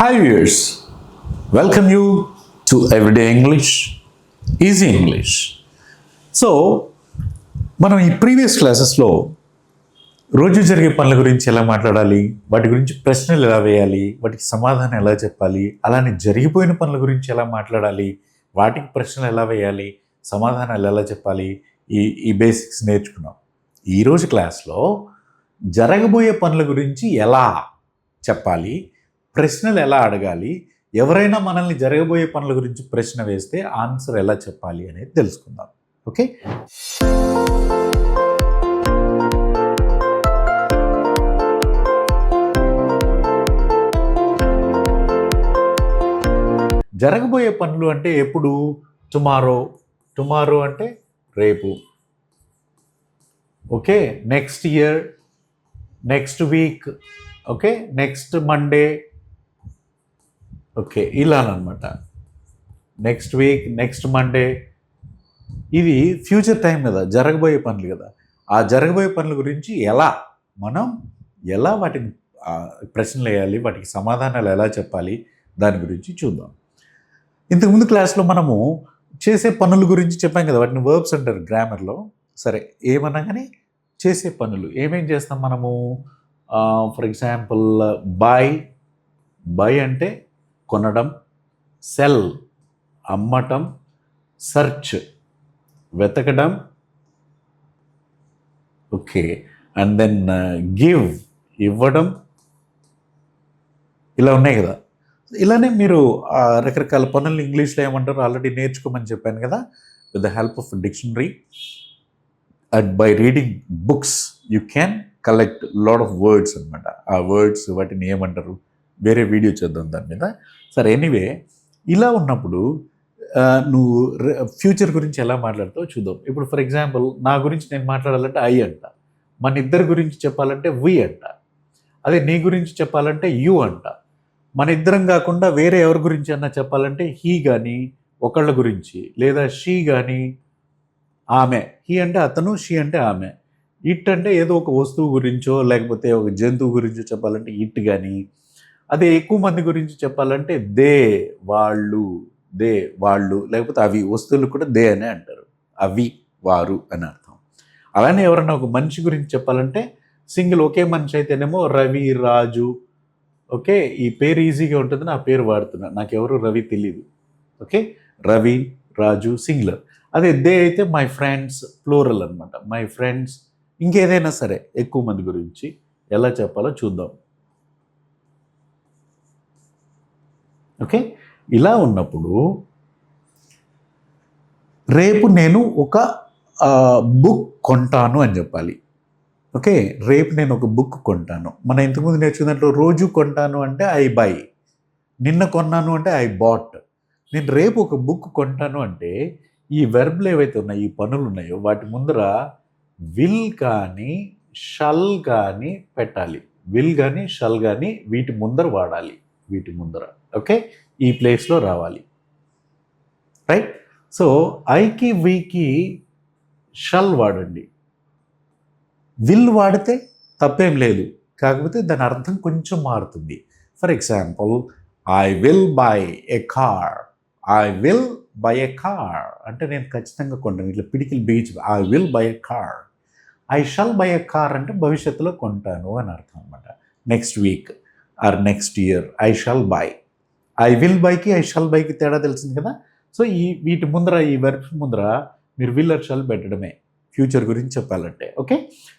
Hi viewers, welcome you to Everyday English, Easy English. So మనం ఈ previous క్లాసెస్లో రోజు జరిగే పనుల గురించి ఎలా మాట్లాడాలి, వాటి గురించి ప్రశ్నలు ఎలా వేయాలి, వాటికి సమాధానం ఎలా చెప్పాలి, అలానే జరిగిపోయిన పనుల గురించి ఎలా మాట్లాడాలి, వాటికి ప్రశ్నలు ఎలా వేయాలి, సమాధానాలు ఎలా చెప్పాలి, ఈ బేసిక్స్ నేర్చుకున్నాం. ఈరోజు క్లాస్లో జరగబోయే పనుల గురించి ఎలా చెప్పాలి, ప్రశ్నలు ఎలా అడగాలి, ఎవరైనా మనల్ని జరగబోయే పనుల గురించి ప్రశ్న వేస్తే ఆన్సర్ ఎలా చెప్పాలి అనేది తెలుసుకుందాం. ఓకే, జరగబోయే పనులు అంటే ఎప్పుడు? టుమారో అంటే రేపు. Okay, next year, next week, okay, next Monday, okay, ఇలానమాట. నెక్స్ట్ వీక్, నెక్స్ట్ మండే, ఇది ఫ్యూచర్ టైం కదా, జరగబోయే పనులు కదా. ఆ జరగబోయే పనుల గురించి ఎలా వాటిని ప్రశ్నలు వేయాలి, వాటికి సమాధానాలు ఎలా చెప్పాలి, దాని గురించి చూద్దాం. ఇంతకుముందు క్లాస్లో మనము చేసే పనుల గురించి చెప్పాం కదా, వాటిని వర్బ్స్ అంటారు గ్రామర్లో. సరే, ఏమన్నా కానీ చేసే పనులు ఏమేం చేస్తాం మనము? ఫర్ ఎగ్జాంపుల్, బై అంటే కొనడం, సెల్ అమ్మటం, సెర్చ్ వెతకడం, ఓకే, అండ్ దెన్ గివ్ ఇవ్వడం, ఇలా ఉన్నాయి కదా. ఇలానే మీరు రకరకాల పనులు ఇంగ్లీష్లో ఏమంటారు ఆల్రెడీ నేర్చుకోమని చెప్పాను కదా. With the help of dictionary and by reading books you can collect lot of words అనమాట. ఆ వర్డ్స్ వాటిని ఏమంటారు, వేరే వీడియో చేద్దాం దాని మీద. సరే, ఎనీవే, ఇలా ఉన్నప్పుడు నువ్వు ఫ్యూచర్ గురించి ఎలా మాట్లాడతావో చూద్దాం. ఇప్పుడు ఫర్ ఎగ్జాంపుల్, నా గురించి నేను మాట్లాడాలంటే ఐ అంట, మన ఇద్దరి గురించి చెప్పాలంటే వి అంట, అదే నీ గురించి చెప్పాలంటే యూ అంట. మన ఇద్దరం కాకుండా వేరే ఎవరి గురించి అన్నా చెప్పాలంటే హీ కానీ, ఒకళ్ళ గురించి, లేదా షీ కానీ, ఆమె. హీ అంటే అతను, షీ అంటే ఆమె. ఇట్ అంటే ఏదో ఒక వస్తువు గురించో లేకపోతే ఒక జంతువు గురించో చెప్పాలంటే ఇట్ కానీ, అదే ఎక్కువ మంది గురించి చెప్పాలంటే దే వాళ్ళు, లేకపోతే అవి. వస్తువులు కూడా దే అనే అంటారు, అవి వారు అని అర్థం. అలానే ఎవరన్నా ఒక మనిషి గురించి చెప్పాలంటే సింగిల్, ఒకే మనిషి అయితేనేమో రవి, రాజు. ఓకే, ఈ పేరు ఈజీగా ఉంటుంది, నా పేరు వాడుతున్నా, నాకెవరు రవి తెలియదు. ఓకే, రవి, రాజు సింగులర్. అదే దే అయితే మై ఫ్రెండ్స్ ప్లూరల్ అనమాట. My friends. ఇంకేదైనా సరే ఎక్కువ మంది గురించి ఎలా చెప్పాలో చూద్దాం. ఓకే, ఇలా ఉన్నప్పుడు రేపు నేను ఒక బుక్ కొంటాను అని చెప్పాలి. ఓకే, రేపు నేను ఒక బుక్ కొంటాను. మనం ఇంతకుముందు నేర్చుకున్నట్లు రోజు కొంటాను అంటే ఐ బై, నిన్న కొన్నాను అంటే ఐ బాట్. నేను రేపు ఒక బుక్ కొంటాను అంటే ఈ వెర్బ్లు ఏవైతే ఉన్నాయో, ఈ పనులు ఉన్నాయో, వాటి ముందర విల్ కానీ షల్ కానీ పెట్టాలి. విల్ కానీ షల్ కానీ వీటి ముందర వాడాలి, వీటి ముందర. ఓకే, ఈ ప్లేస్లో రావాలి. రైట్. సో ఐకి వీకి షల్ వాడండి. విల్ వాడితే తప్పేం లేదు, కాకపోతే దాని అర్థం కొంచెం మారుతుంది. For example, I will buy a car. I will buy a car అంటే నేను ఖచ్చితంగా కొంటాను, ఇట్లా పిడికిలు బిగించి I will buy a car. I shall buy a car అంటే భవిష్యత్తులో కొంటాను అని అర్థం అనమాట. Next week or next year I shall buy. I will బైకి ఐ షల్ బైకి తేడా తెలిసింది కదా. సో వీటి ముందర, ఈ వెర్బ్స్ ముందర మీరు విల్ ఆర్ షల్ పెట్టడమే ఫ్యూచర్ గురించి చెప్పాలంటే. Okay,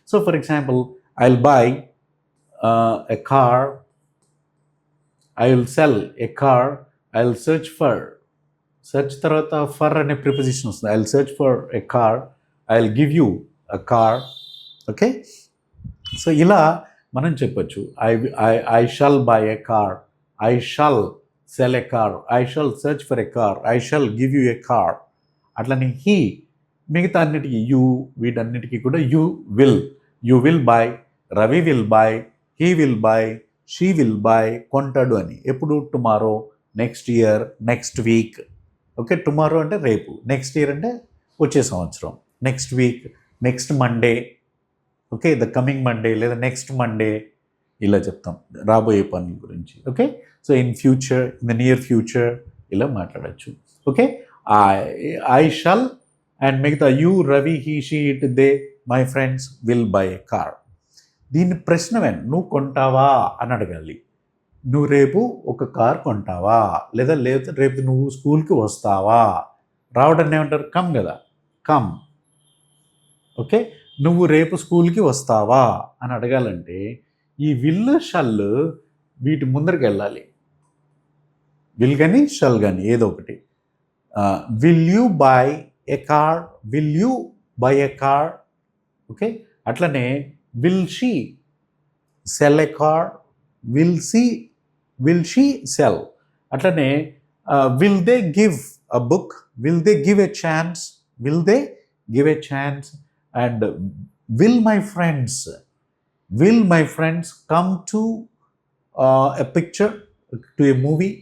so for example, I will buy a car, I will sell a car, I will search for. Search తర్వాత ఫర్ అనే ప్రిపోజిషన్ వస్తుంది. I will search for a car, I will give you a car. Okay, so ఇలా మనం చెప్పచ్చు. I shall buy a car, I shall cell a car, I shall search for a car, I shall give you a car. అట్లనే he, మిగతా అన్నిటికీ you, వీటన్నిటికీ కూడా you will buy, Ravi will buy, he will buy, she will buy, కొంటాడు అని. ఎప్పుడు? Tomorrow, next year, next week. Okay, tomorrow అంటే రేపు, నెక్స్ట్ ఇయర్ అంటే వచ్చే సంవత్సరం, next week, next Monday. Okay, the coming Monday లేదా నెక్స్ట్ మండే, ఇలా చెప్తాం రాబోయే పనుల గురించి. Okay, so in future, in the near future ఇలా మాట్లాడచ్చు. ఓకే, ఐ షల్ అండ్ మిగతా you, Ravi, he, she, it, they, my friends will buy a car. దీన్ని ప్రశ్న నువ్వు కొంటావా అని అడగాలి. నువ్వు రేపు ఒక కార్ కొంటావా, లేదా రేపు నువ్వు స్కూల్కి వస్తావా. రావడాన్ని ఏమంటారు? కమ్ కదా, కమ్. ఓకే, నువ్వు రేపు స్కూల్కి వస్తావా అని అడగాలంటే ఈ విల్, షల్ వీటి ముందరికి వెళ్ళాలి. విల్ కానీ షల్ కానీ ఏదో ఒకటి. Will you buy a car, will you buy a car. Okay, అట్లనే will she sell a car, will she sell. అట్లనే will they give a book, will they give a chance, will they give a chance. And will my friends come to a picture, to a movie?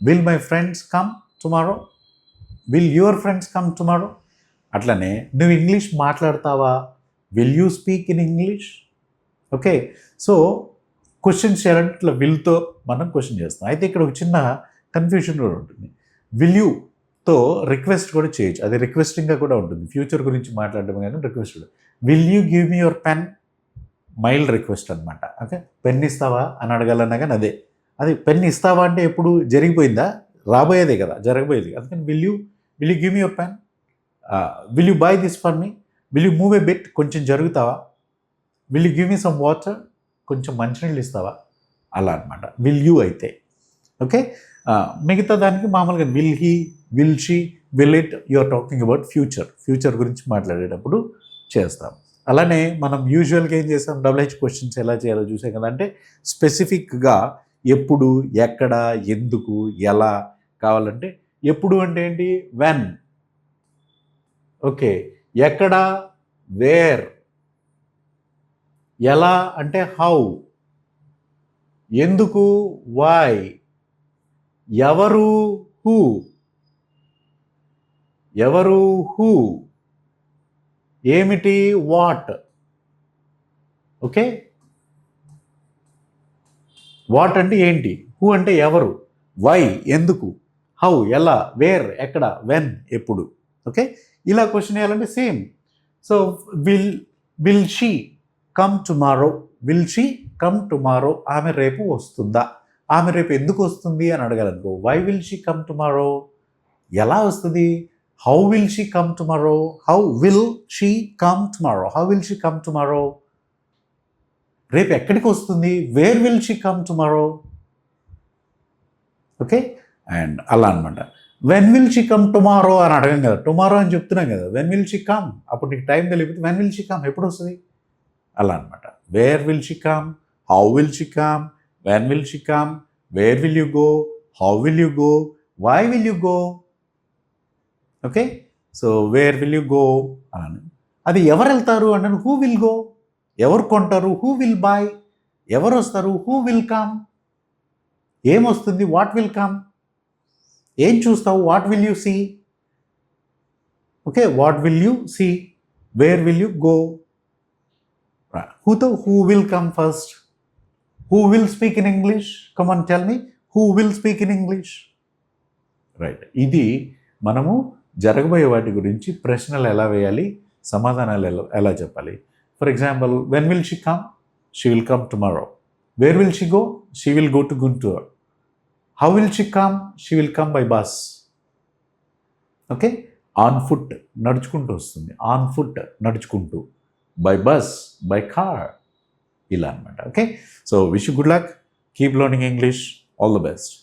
Will my friends come tomorrow? Will your friends come tomorrow? అట్లనే నువ్వు English మాట్లాడతావా, will you speak in English. Okay, so questions చేయాలంటే ఇట్లా విల్తో మనం question చేస్తాం. అయితే ఇక్కడ ఒక చిన్న కన్ఫ్యూషన్ కూడా ఉంటుంది. విల్ యూతో రిక్వెస్ట్ కూడా చేయొచ్చు, అది రిక్వెస్టింగ్గా కూడా ఉంటుంది. ఫ్యూచర్ గురించి మాట్లాడడం కానీ request. Will you give me your pen, mild request అనమాట. ఓకే, పెన్ ఇస్తావా అని అడగాలన్నా కానీ అది పెన్ ఇస్తావా అంటే ఎప్పుడు జరిగిపోయిందా, రాబోయేదే కదా, జరగబోయేది. అందుకని will you give me your pen, will you buy this for me, will you move a bit, కొంచెం జరుగుతావా, will you give me some water, కొంచెం మంచినీళ్ళు ఇస్తావా, అలా అనమాట విల్ యూ అయితే. ఓకే, మిగతా దానికి మామూలుగా will he, will she, will it, you are talking about future గురించి మాట్లాడేటప్పుడు చేస్తాం. అలానే మనం యూజువల్గా ఏం చేస్తాం, డబుల్ క్వశ్చన్స్ ఎలా చేయాలో చూసాం కదా. అంటే స్పెసిఫిక్గా ఎప్పుడు, ఎక్కడ, ఎందుకు, ఎలా కావాలంటే ఎప్పుడు అంటే ఏంటి, వెన్. ఓకే, ఎక్కడ, వేర్. ఎలా అంటే హౌ. ఎందుకు, వై. ఎవరు, హూ. ఏమిటి, వాట్. ఓకే, వాట్ అంటే ఏంటి, హూ అంటే ఎవరు, వై ఎందుకు, హౌ ఎలా, వేర్ ఎక్కడ, వెన్ ఎప్పుడు. ఓకే, ఇలా క్వశ్చన్ చేయాలంటే same. So will she come tomorrow, will she come tomorrow, ఆమె రేపు వస్తుందా, ఆమె రేపు ఎందుకు వస్తుంది అని అడగాలనుకో, why will she come tomorrow, ఎలా వస్తుంది, how will she come tomorrow, how will she come tomorrow, how will she come tomorrow. రేపు ఎక్కడికి వస్తుంది, wear will she come tomorrow. Okay, and అలా అనమాట. When will she come tomorrow అని అడగం కదా, టుమారో అని చెప్తున్నాం కదా, వెన్ విల్ షీ కమ్. అప్పుడు నీకు టైం తెలియకపోతే వెన్ విల్ షీ కమ్, ఎప్పుడు వస్తుంది, అలా అనమాట. Where will she come, how will she come, when will she come, where will you go, how will you go, why will you go. Okay, so where will you go అని. అది ఎవరు వెళ్తారు అంటే who will go, ఎవరు కొంటారు, who will buy, ఎవరు వస్తారు, who will come. ఏమొస్తుంది, వాట్ విల్ కమ్. ఏం చూస్తావు, what will you see. Okay, what will you see, where will you go. Who will come first, who will speak in English, come on tell me, who will speak in English. Right, ఇది మనము జరగబోయే వాటి గురించి ప్రశ్నలు ఎలా వేయాలి, సమాధానాలు ఎలా చెప్పాలి. For example, when will she come, she will come tomorrow. Wear will she go, she will go to Guntur. How will she come, she will come by bus. Okay, on foot నడుచుకుంటూ వస్తుంది, ఆన్ ఫుట్ నడుచుకుంటూ, by bus, by car, ఇలా అనమాట. Okay, so wish you good luck, keep learning English, all the best.